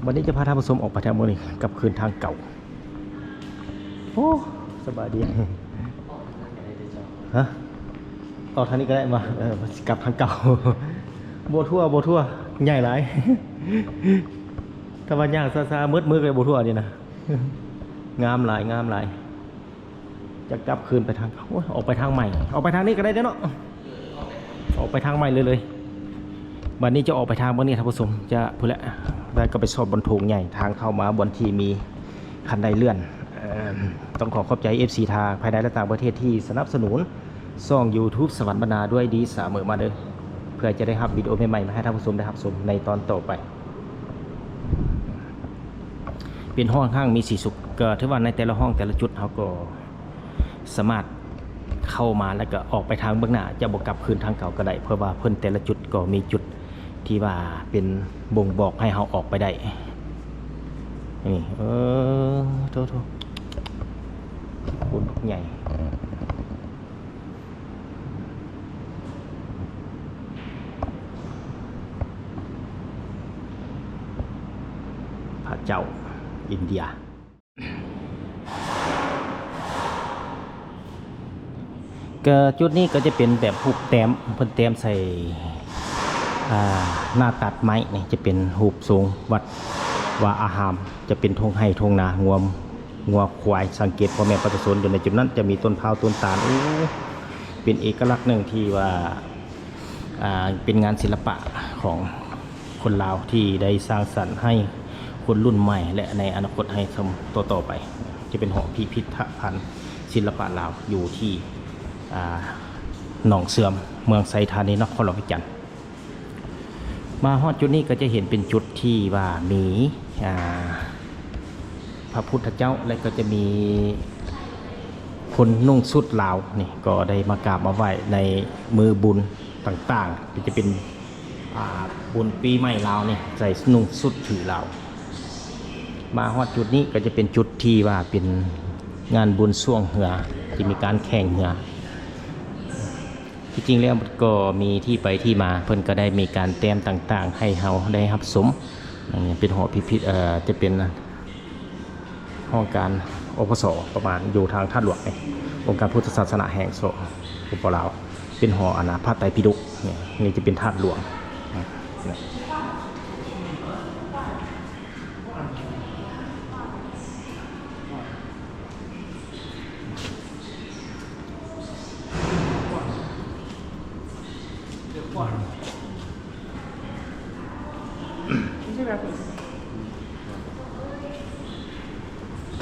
วันนี้จะพาท่านผู้ชมออกไปทางเมืองนี้กลับคืนทางเก่าโอ้สบายดีฮะออกทางนี้ก็ได้มากลับทางเก่าโบทั่วใหญ่หลายถ้าว่าย่างซาๆมืดๆเลยโบทั่วนี่นะงามหลายจะกลับคืนไปทางออกไปทางใหม่ออกไปทางนี้ก็ได้เนาะออกไปทางใหม่เลยวันนี้จะออกไปทางบนนี้ท่านผู้ชมจะพูดแล้วได้ก็ไปสอบบนโถงใหญ่ทางเข้ามาบนที่มีคันไดเลื่อนต้องขอบใจ FC ทางภายในและต่างประเทศที่สนับสนุนช่อง YouTube สวรรค์บรรณาด้วยดีเสมอมาเด้อเพื่อจะได้รับวิดีโอใหม่ๆมาให้ท่านผู้ชมได้รับชมในตอนต่อไปเป็นห้องข้างมีสีสุขก็ถือว่าในแต่ละห้องแต่ละจุดเขาก็สามารถเข้ามาแล้วก็ออกไปทางเบื้องหน้าจะบอกกลับคืนทางเก่าก็ได้เพราะว่าเพิ่นแต่ละจุดก็มีจุดที่ว่าเป็นบ่งบอกให้เขาออกไปได้นี่โทษคุณใหญ่พระเจ้าอินเดียก็จุดนี้ก็จะเป็นแบบหูปแต้มเพิ่นแต้มใส่หน้าตัดไม้นี่จะเป็นหูปสูงวัดวาอาหามจะเป็นทงไห้ทงนางัวควายสังเกตพ่อแม่ประชาชนอยู่ในจุดนั้นจะมีต้นพร้าวต้นตาลเป็นเอกลักษณ์หนึ่งที่ว่าเป็นงานศิลปะของคนลาวที่ได้สร้างสรรค์ให้คนรุ่นใหม่และในอนาคตให้ทำต่อไปจะเป็นหอพิพิธภัณฑ์ศิลปะลาวอยู่ที่หนองเสื่อมเมืองไซธานีนครหลวงพิจันทร์มาฮอดจุดนี้ก็จะเห็นเป็นจุดที่ว่ามีพระพุทธเจ้าและก็จะมีคนนุ่งสุดลาวนี่ก็ได้มากราบมาไหว้ในมือบุญต่างๆจะเป็นบุญปีใหม่ลาวนี่ใส่นุ่งสุดถือลาวมาฮอดจุดนี้ก็จะเป็นจุดที่ว่าเป็นงานบุญส่วงเหือจะมีการแข่งเหือที่จริงแล้วก็มีที่ไปที่มาเพิ่นก็ได้มีการแต้มต่างๆให้เราได้รับสมอย่างเป็นหอพิพิธจะเป็นห้องการอปสประมาณอยู่ทางท่าหลวงองค์การพุทธศาสนาแห่งโซอุปลาวเป็นหออาณาพระไตรปิฎกนี่จะเป็นท่าหลวง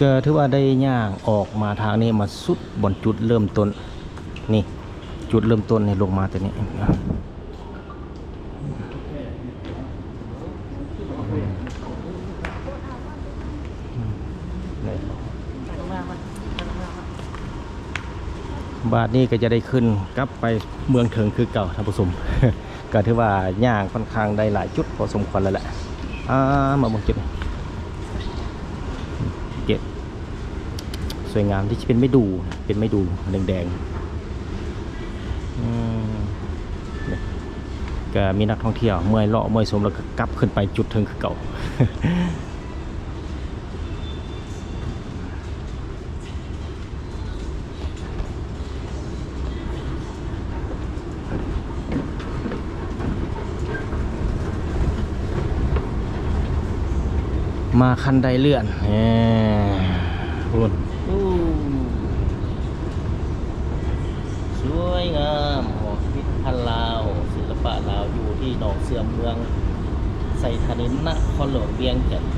ก็ถือว่าได้ย่างออกมาทางนี้มาสุดบนจุดเริ่มต้นนี่จุดเริ่มต้นนี่ลงมาตัวนี้บาทนี้ก็จะได้ขึ้นกลับไปเมืองเถิงคือเก่าท่านผู้ชม ก็ถือว่าย่างค่อนข้างได้หลายจุดพอสมควรแล้วแหละมาบางจุดเก็บสวยงามที่เป็นไม่ดูแดงๆก็มีนักท่องเที่ยวเมื่อยเลาะเมื่อยสมแล้วก็กลับขึ้นไปจุดเถิงคือเก่า ก มาคันไดเลื่อนคุณสวยงามหอพิพิธภัณฑ์ลาวศิลปะลาวอยู่ที่หนองเสื่อมเมืองไซธานินนครหลวงเวียงจันทน์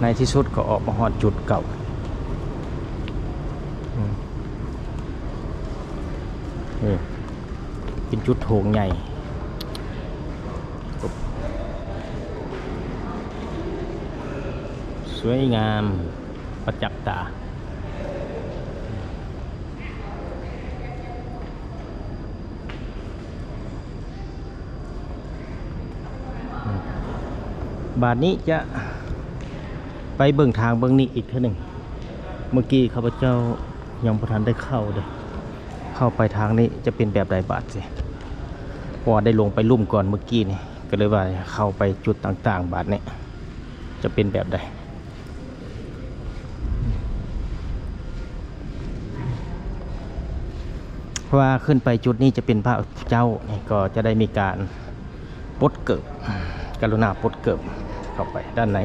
ในที่สุดก็ออกมาฮอดจุดเก่าเป็นจุดโถงใหญ่สวยงามประจักษ์ตาบาทนี้จะไปเบิ่งทางเบิ่งนี้อีกเท่านึงเมื่อกี้ข้าพเจ้ายังบ่ทันได้เข้าเลยเข้าไปทางนี้จะเป็นแบบใดบาทสิพอได้ลงไปลุ่มก่อนเมื่อกี้นี่ก็เลยว่าเข้าไปจุดต่างๆบาทนี้จะเป็นแบบใดว่าขึ้นไปจุดนี้จะเป็นพระเจ้านี่ก็จะได้มีการปลดเกิบกรุณาปลดเกิบเข้าไปด้านไหน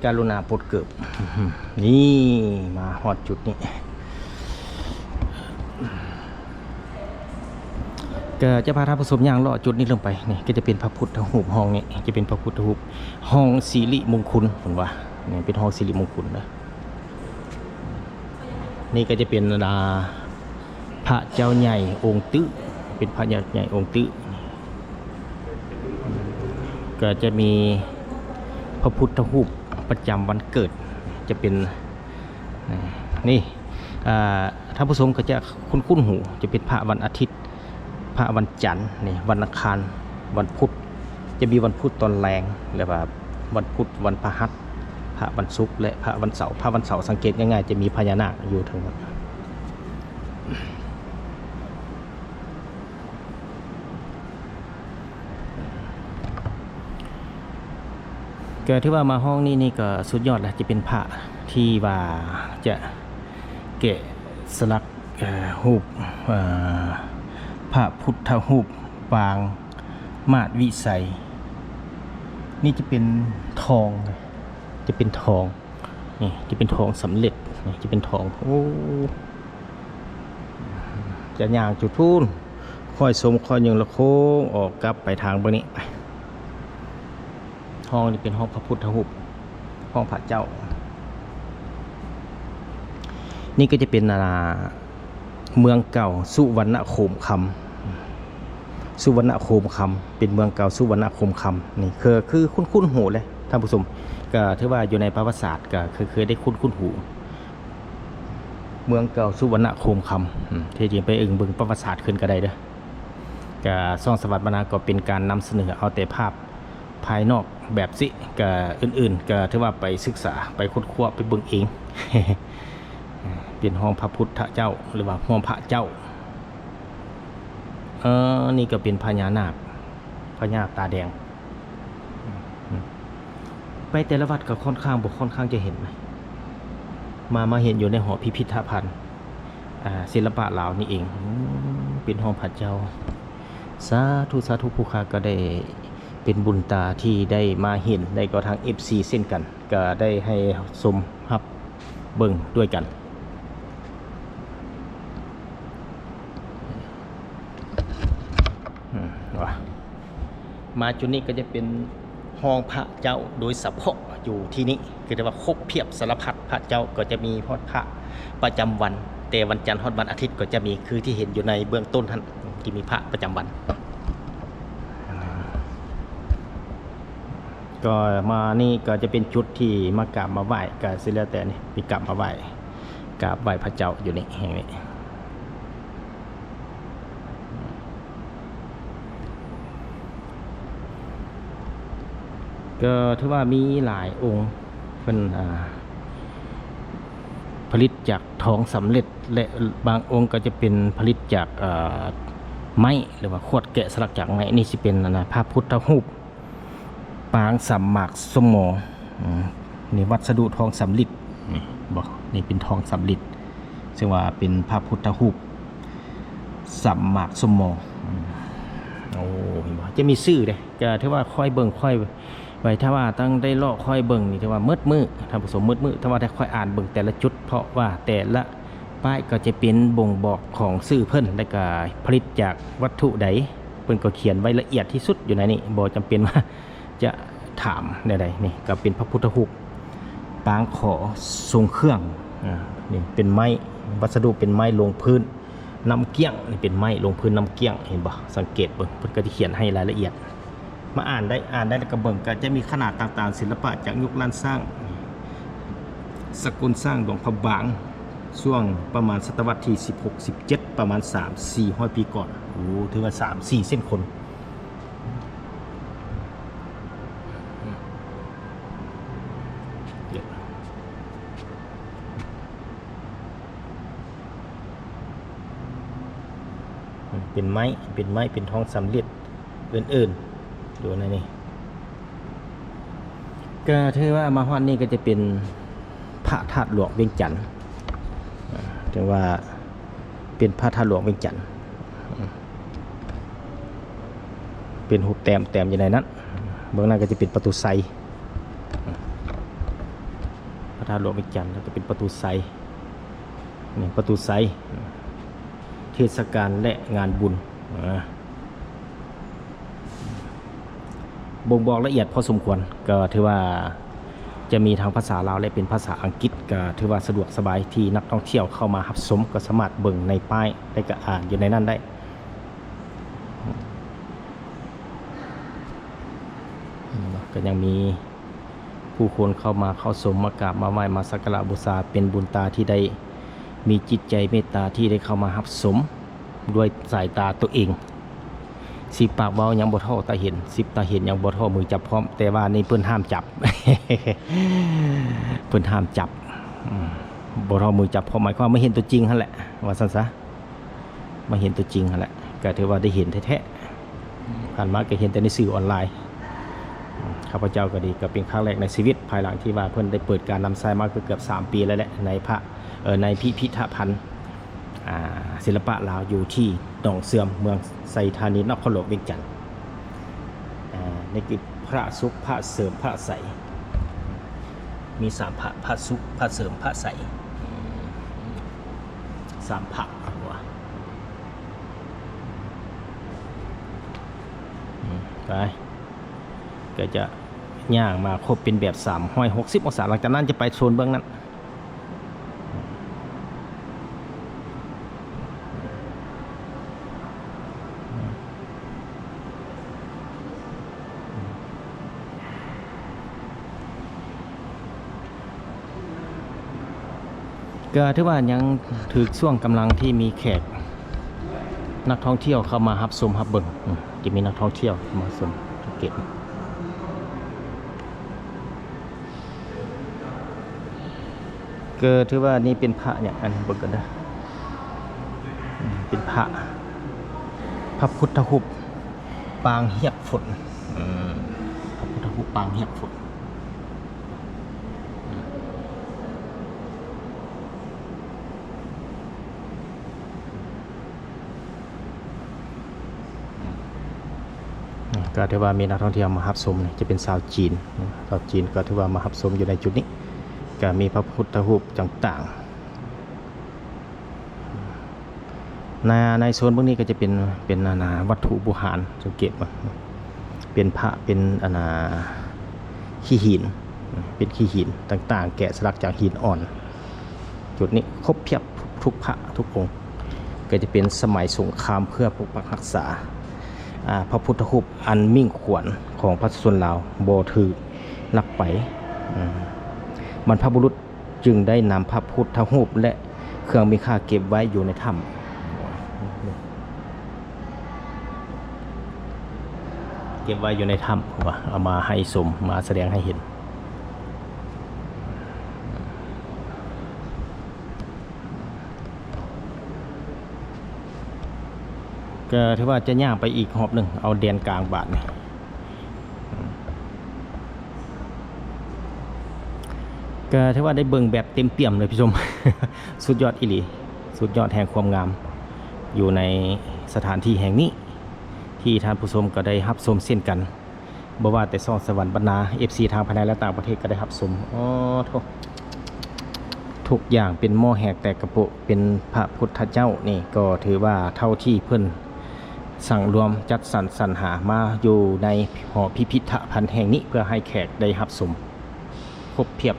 การุณาปลดเกิบนี่มาฮอดจุดนี้ก็จะพาท่านผู้ชมย่างเลาะจุดนี้ลงไปนี่ก็จะเป็นพระพุทธรูปห้องนี้จะเป็นพระพุทธรูปห้องสิริมงคลผมว่านี่เป็นห้องสิริมงคลนะนี่ก็จะเป็นพระเจ้าใหญ่องค์ตื้อเป็นพระใหญ่องค์ตื้อก็จะมีพระพุทธรูปประจำวันเกิดจะเป็นนี่ท่านผู้ชมก็จะคุ้นหูจะเป็นพระวันอาทิตย์พระวันจันทร์นี่วันอังคารวันพุธจะมีวันพุธตอนแรงหรือว่าวันพุธวันพฤหัสพระวันศุกร์และพระวันเสาร์พระวันเสาร์สังเกตง่ายๆจะมีพญานาคอยู่ทั้งหมดก็ที่ว่ามาห้องนี้นี่ก็สุดยอดแหละจะเป็นพระที่ว่าจะแกะสลักรูปพระพุทธรูปปางมาศวิสัยนี่จะเป็นทองจะเป็นทองนี่จะเป็นทองสำเร็จนี่จะเป็นทองโอ้จะย่างจุดพูนค่อยสมค่อยยังละโค้งออกกลับไปทางบนนี้ไปห้องนี้เป็นห้องพระพุทธรูปห้องพระเจ้านี่ก็จะเป็นเมืองเก่าสุวรรณโคมคำสุวรรณโคมคำเป็นเมืองเก่าสุวรรณโคมคำนี่คือคุ้นหูเลยท่านผู้ชมก็ถือว่าอยู่ในประวัติศาสตร์ก็เคยได้คุ้นหูเมืองเก่าสุวรรณโคมคำที่จริงไปเบิ่งประวัติศาสตร์ขึ้นก็ได้เด้อก็ซ่องสวัสดิ์บรรณาก็เป็นการนำเสนอเอาแต่ภาพภายนอกแบบสิกับอื่นๆก็ถือว่าไปศึกษาไปค้นคว้าไปเบิ่งเอง เป็นห้องพระพุทธเจ้าหรือว่าห้องพระเจ้านี่ก็เป็นพญานาคพญาตาแดงไปแต่ละวัดก็ค่อนข้างจะเห็นไหมมาเห็นอยู่ในหอพิพิธภัณฑ์ศิลปะลาวนี่เองเป็นห้องพระเจ้าสาธุผู้ค้าก็ได้เป็นบุญตาที่ได้มาเห็นได้ก็ทาง FC เส้นกันก็ได้ให้ชมรับเบิ่งด้วยกันมาจุดนี้ก็จะเป็นห้องพระเจ้าโดยเฉพาะอยู่ที่นี้คือเรียกว่าครบเพียบสารพัดพระเจ้าก็จะมีพระประจำวันแต่วันจันทร์ฮอดวันอาทิตย์ก็จะมีคือที่เห็นอยู่ในเบื้องต้นท่านที่มีพระประจำวันก็มานี่ก็จะเป็นจุดที่มากราบมาไหว้ก็สิแล้วแต่นี่มีกราบมาไหว้กราบไหว้พระเจ้าอยู่นี่แห่งนี้ก็ถือว่ามีหลายองค์เป็นผลิตจากทองสำเร็จและบางองค์ก็จะเป็นผลิตจาก ไม้หรือว่าขวดแกะสลักจากไม้นี่สิเป็นพระพุทธรูปปางสามหมากสมอนี่วัสดุทองสำริดนี่บอกนี่เป็นทองสำริดซึ่งว่าเป็นพระพุทธรูปสามหมากสมอโอ้เห็นบ่จะมีชื่อเลยก็ถือว่าค่อยเบิ่งค่อยไว้ถ้าว่าตั้งได้เลาะค่อยเบิ่งนี่ถือว่ามืดมือท่านผู้ชมมืดมือถ้าว่าได้ค่อยอ่านเบิ่งแต่ละจุดเพราะว่าแต่ละป้ายก็จะเป็นบ่งบอกของชื่อเพิ่นและก็ผลิตจากวัตถุใดเพิ่นก็เขียนไว้ละเอียดที่สุดอยู่ในนี้บ่จำเป็นว่าจะถามใดๆนี่ก็เป็นพระพุทธรูปปางขอทรงเครื่องนี่เป็นไม้วัสดุเป็นไม้ลงพื้นน้ำเกี้ยงนี่เป็นไม้ลงพื้นน้ำเกี้ยงเห็นบ่สังเกตเบิ่งเพิ่นก็จะเขียนให้รายละเอียดมาอ่านได้แล้วก็เบิ่งก็จะมีขนาดต่างๆศิลปะจากยุคล้านสร้างสกุลสร้างหลวงพระบางช่วงประมาณศตวรรษที่16-17ประมาณ3-400 ปีก่อนโอ้ถือว่า3-4 เส้นคนเป็นไม้เป็นทองสำริดอื่นๆดูนะนี่ก็ถือว่ามาฮอดนี่ก็จะเป็นพระธาตุหลวงเวียงจันทน์ถึงว่าเป็นพระธาตุหลวงเวียงจันทน์เป็นหุบแต้มอยู่ในนั้นเบื้องหน้าก็จะเป็นประตูไซพระธาตุหลวงเวียงจันทน์แล้วก็เป็นประตูไซนี่ประตูไซเทศกาลและงานบุญบ่งบอกละเอียดพอสมควรก็ถือว่าจะมีทางภาษาลาวและเป็นภาษาอังกฤษก็ถือว่าสะดวกสบายที่นักท่องเที่ยวเข้ามารับชมก็สามารถเบิ่งในป้ายได้ก็อ่านอยู่ในนั้นได้ก็ยังมีผู้คนเข้ามาเข้าชมมากราบมาไหว้มาสักการะบูชาเป็นบุญตาที่ได้มีจิตใจเมตตาที่ได้เข้ามารับชมด้วยสายตาตัวเองสิปากเว้ายังบ่เท่าตาเห็น10 ตาเห็นยังบ่เท่ามือจับพร้อมแต่ว่านี่เพิ่นห้ามจับ เพิ่นห้ามจับบ่เท่ามือจับพร้อมหมายความว่าไม่เห็นตัวจริงหั่นแหละว่าซั่นซะมาเห็นตัวจริงหั่นแหละก็ถือว่าได้เห็นแท้ๆผ่านมาก็เห็นแต่ในสื่อออนไลน์ข้าพเจ้าก็ดีก็เป็นครั้งแรกในชีวิตภายหลังที่ว่าเพิ่นได้เปิดการนำทรายมาเกือบ3 ปีแล้วแหละในพิพิธภัณฑ์ศิลปะลาวอยู่ที่หนองเสื่อมเมืองไซธานีนครหลวงเวียงจันทน์นี่คือพระสุขพระเสริมพระใสมี3 พระสุขพระเสริมพระใส3 พระไปก็จะย่างมาครบเป็นแบบ360 องศาหลังจากนั้นจะไปโซนเบื้องนั้นก็ถือว่ายังถือช่วงกำลังที่มีแขกนักท่องเที่ยวเข้ามารับชมรับเบิ่งจะมีนักท่องเที่ยวมาชมเก็บก็ถือว่านี่เป็นพระเนี่ยอันเบิ่งกันนะเป็นพระพุทธรูปปางเหียบฝนพระพุทธรูปปางเหียบฝนก็ถือว่ามีนักท่องเที่ยวมารับชมจะเป็นชาวจีนก็ถือว่ามารับชมอยู่ในจุดนี้ก็มีพระพุทธรูปต่างๆในโซนพวกนี้ก็จะเป็นวัตถุโบราณสังเกตว่าเป็นพระเป็นขี้หินเป็นขี้หินต่างๆแกะสลักจากหินอ่อนจุดนี้ครบเพียบทุกพระทุกองค์ก็จะเป็นสมัยสงครามเพื่อปกปักรักษาพระพุทธรูปอันมิ่งขวัญของพระชนลาวบ่ถือลักไปบรรพบุรุษจึงได้นำพระพุทธรูปและเครื่องมีค่าเก็บไว้อยู่ในถ้ำเก็บไว้อยู่ในถ้ำว่าเอามาให้ชมมาแสดงให้เห็น ก็ถือว่าจะย่างไปอีกหอบหนึ่งเอาแดนกลางบาทนี่ก็ถือว่าได้เบิ่งแบบเต็มเปี่ยมเลยพี่ชม สุดยอดอีหลีสุดยอดแห่งความงามอยู่ในสถานที่แห่งนี้ที่ท่านผู้ชมก็ได้รับชมเช่นกันบ่ว่าแต่ซ่องสวรรค์บรรณา FC ทางภายในและต่างประเทศก็ได้รับชมทุกอย่างเป็นหม้อแหกแต่กระโปะเป็นพระพุทธเจ้านี่ก็ถือว่าเท่าที่เพิ่นสั่งรวมจัดสรรหามาอยู่ในหอพิพิธภัณฑ์แห่งนี้เพื่อให้แขกได้รับชมครบเพียบ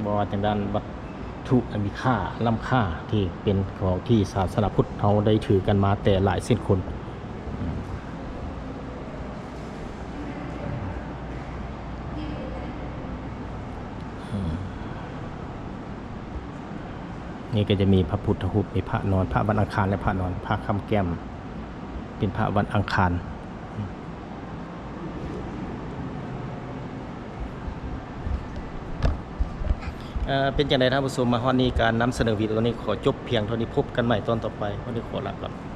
บ่ว่าจังด้านวัตถุอันมีค่าล้ำค่าที่เป็นของที่ศาสนาพุทธเอาได้ถือกันมาแต่หลายเส้นคนนี่ก็จะมีพระพุทธรูปมีพระนอนพระวันอังคารและพระนอนพระคำแก้มเป็นพระวันอังคารเป็นอย่างไรท่านผู้ชมมาฮอดนี้การนำเสนอวิดีโอนี้ขอจบเพียงเท่านี้พบกันใหม่ตอนต่อไปวันนี้ขอลาก่อน